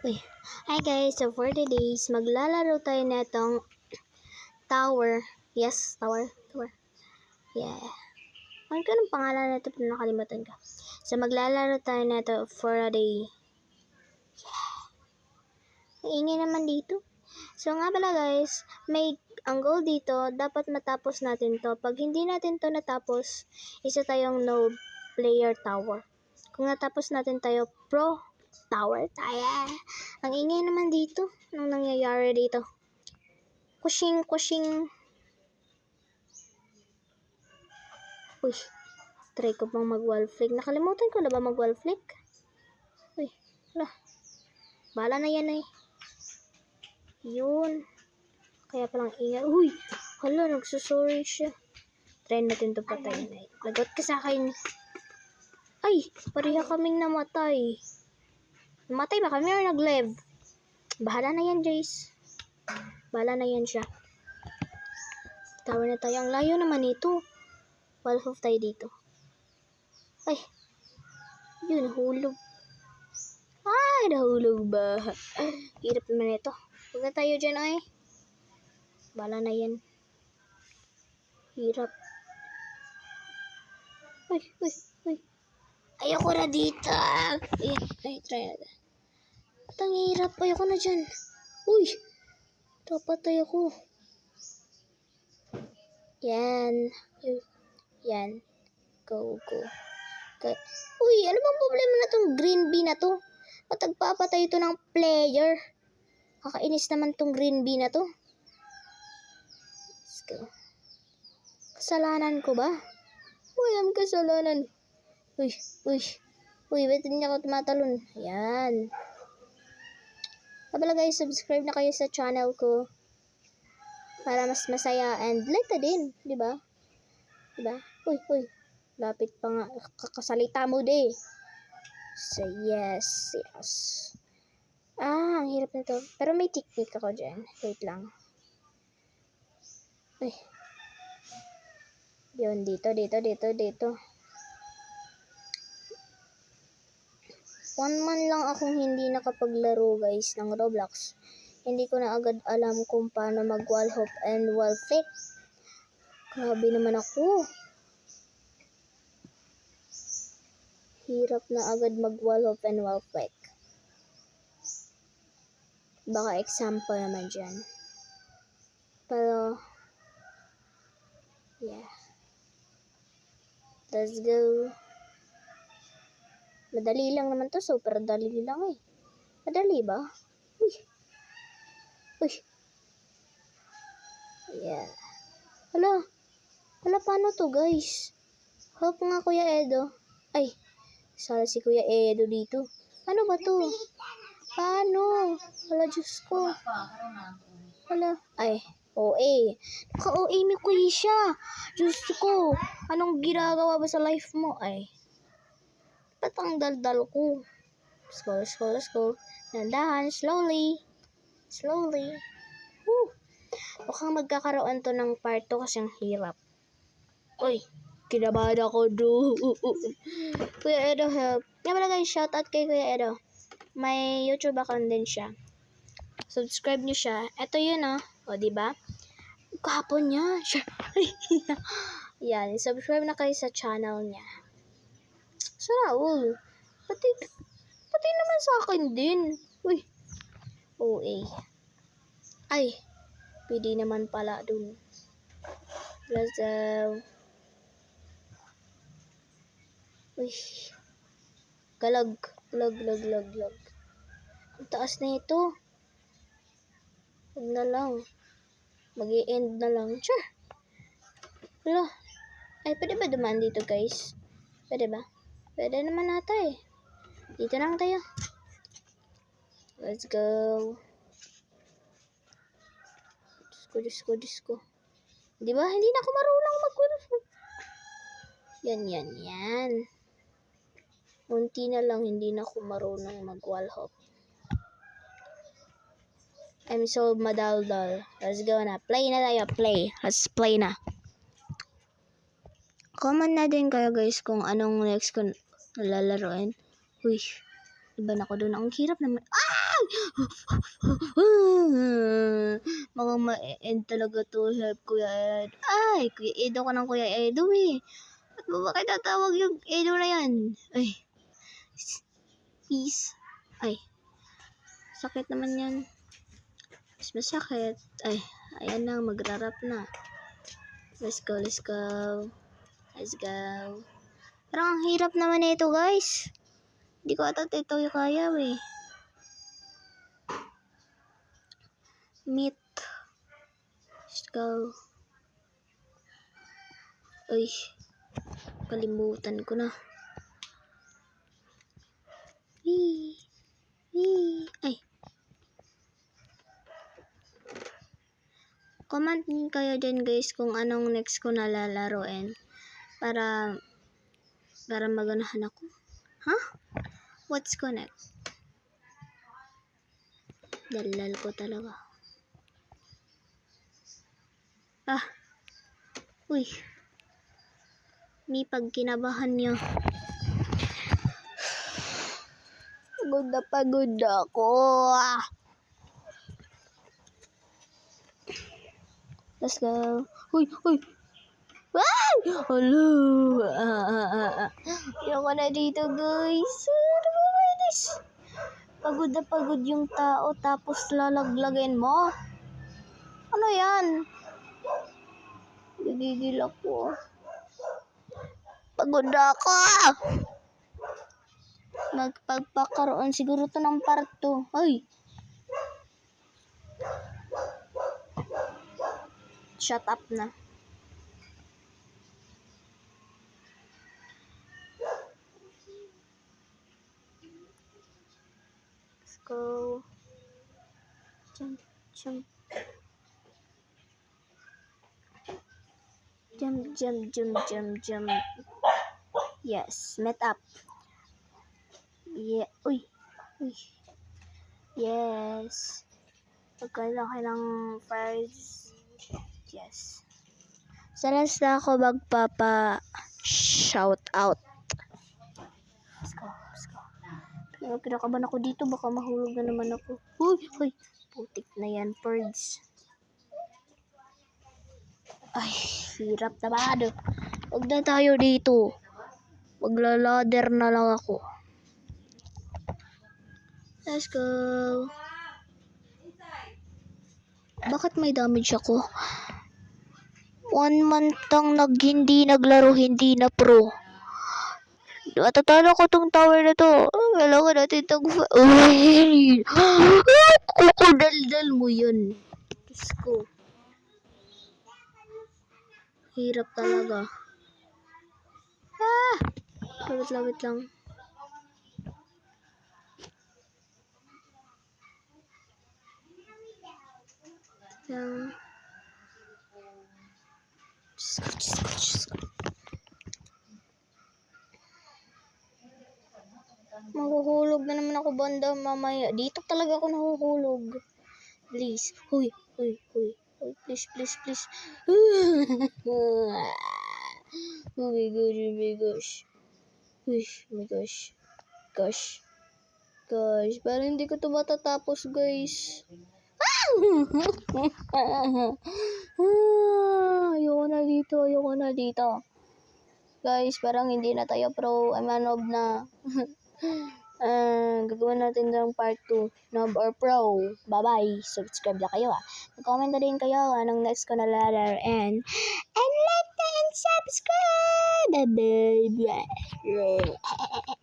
Uy. Hi guys, so for today's maglalaro tayo na itong tower. Yes, tower. Yeah. Ano ka ng pangalan na ito? Nakalimutan ka. So maglalaro tayo na ito for a day. Yeah. Ang ingay naman dito. So nga pala guys, ang goal dito, dapat matapos natin to. Pag hindi natin to natapos, isa tayong no player tower. Kung natapos natin tayo, pro tower tayo. Ang ingay naman dito. Anong nangyayari dito? Kushing. Uy, try ko bang mag-wall flick. Nakalimutan ko na ba mag-wall flick? Uy, hala. Bahala na yan eh. Yun. Kaya palang ingay. Uy, hala, nagsusorry siya. Try natin to patayin eh. Lagot ka sa akin. Ay, pareha kaming namatay. Namatay ba kami or nag-live? Bahala na yan, Jace. Bahala na yan siya. Tower na tayo. Ang layo naman ito. Wall of tayo dito. Ay. Yun, nahulog. Ay, nahulog ba? Hirap naman ito. Huwag na tayo dyan ay. Bahala na yan. Hirap. Uy. Ayoko na dito. Ay, try na. Ba't ang hirap? Ayoko na dyan. Uy. Papatay ako. Yan. Go. Uy, ano bang problema na tong green bee na to? Ba't nagpapatay ito ng player? Kakainis naman tong green bee na to. Let's go. Kasalanan ko ba? Walang kasalanan. Uy, ba't hindi ako tumatalon? Ayan. Kapala guys, subscribe na kayo sa channel ko. Para mas masaya and like na din, di ba? Uy. Lapit pa nga. Kakasalita mo di. So, yes. Ang hirap na to. Pero may technique ako dyan. Wait lang. Uy. Yun, dito. 1 month lang akong hindi nakapaglaro guys ng Roblox. Hindi ko na agad alam kung paano mag-wall hop and wall flick. Grabe naman ako. Hirap na agad mag-wall hop and wall flick. Baka example naman dyan. Pero, yeah. Let's go. Madali lang naman to. Super dali lang eh. Madali ba? Uy. Yeah. Hala, paano to guys? Help nga Kuya Edo. Ay, sala si Kuya Edo dito. Ano ba to? Paano? Hala, Diyos ko. Hala, ay, OA. Naka-OA mi Kuya siya. Diyos ko. Anong ginagawa ba sa life mo? Ay, ba't ang daldal ko? Let's go. Nandahan, slowly. Mukhang magkakaroon to ng part 2 kasi ang hirap. Uy, kinabahan ako do. Kuya Edo help. Nga pala guys, shoutout kay Kuya Edo. May YouTube account din siya. Subscribe nyo siya. Ito yun O, diba? Kahapon niya. Yan, subscribe na kayo sa channel niya. So, Raul. Pati naman sa akin din. Uy. OA. Ay. Pwede naman pala dun. Let's go. Uy. Galag. Ang taas na ito. Huwag na lang. Mag-i-end na lang. Sure. Wala. Ay, pwede ba dumaan dito guys? Pwede ba? Pwede naman nata eh. Dito lang tayo. Let's go. Diyos ko. Di ba? Hindi na ako marunong mag-golf. Yan. Unti na lang, hindi na ako marunong mag-wall hop. I'm so madaldal. Let's go na. Play na tayo. Let's play na. Comment na din kayo guys kung anong next ko nalalaroin. Uy. Iba na ako doon. Ang hirap naman. Ah! Mukhang ma-end talaga to. Help Kuya Ed. Ay, Kuya Edo ka ng Kuya Edo eh. Ba't mo ba kayo tatawag yung Edo na yan? Ay. Peace. Ay. Sakit naman yan. Mas masakit. Ay. Ayan na. Magrarap na. Let's go. Let's go. Let's go. Parang ang hirap naman ito guys. Hindi ko ata ito yung kaya eh. Meat. Let's go. Uy. Kalimutan ko na. Wee. Wee. Ay. Comment kayo dyan guys kung anong next ko na lalaroin. Para maganahan ako. Huh? What's connect? Dalal ko talaga. Ah. Uy. May pagkinabahan niya. Pagod ako. Let's go. Uy. Wow! Hello. Ayoko na dito guys. Pagod na pagod yung tao tapos lalaglagin mo. Ano yan? Gigigil ako. Pagod ako. Magpagpakaroon siguro to ng part 2. Ay. Shut up na. Let's go. Jump. Jump. Yes, met up. Yeah. Uy. Yes. Pagkalaki ng fries. Yes. Sa last na ako magpapa-shout out. Let's go. Pero kinakabahan ako dito. Baka mahulog na naman ako. Uy. Putik na yan, birds. Ay, hirap naman. Huwag na tayo dito. Maglalader na lang ako. Let's go. Bakit may damage ako? 1 month ang hindi naglaro, hindi na pro. Matatalo ko tong tower na to. Kailangan natin itong... Uy! Kukudaldal mo yun. Diyos ko. Hirap talaga. Lawit lang. Diyos ko. Mahuhulog na naman ako banda mamaya. Dito talaga ako nahuhulog. Please. Huy. Please. Oh my gosh. Oh my gosh. Parang hindi ko ito matatapos, guys. Ayoko na dito. Guys, parang hindi na tayo pro. I'm a noob na. Gagawin natin ng part 2. Noob or pro. Bye-bye. Subscribe na kayo. Comment na rin kayo anong next ko na ladder. And like and subscribe. Bye-bye.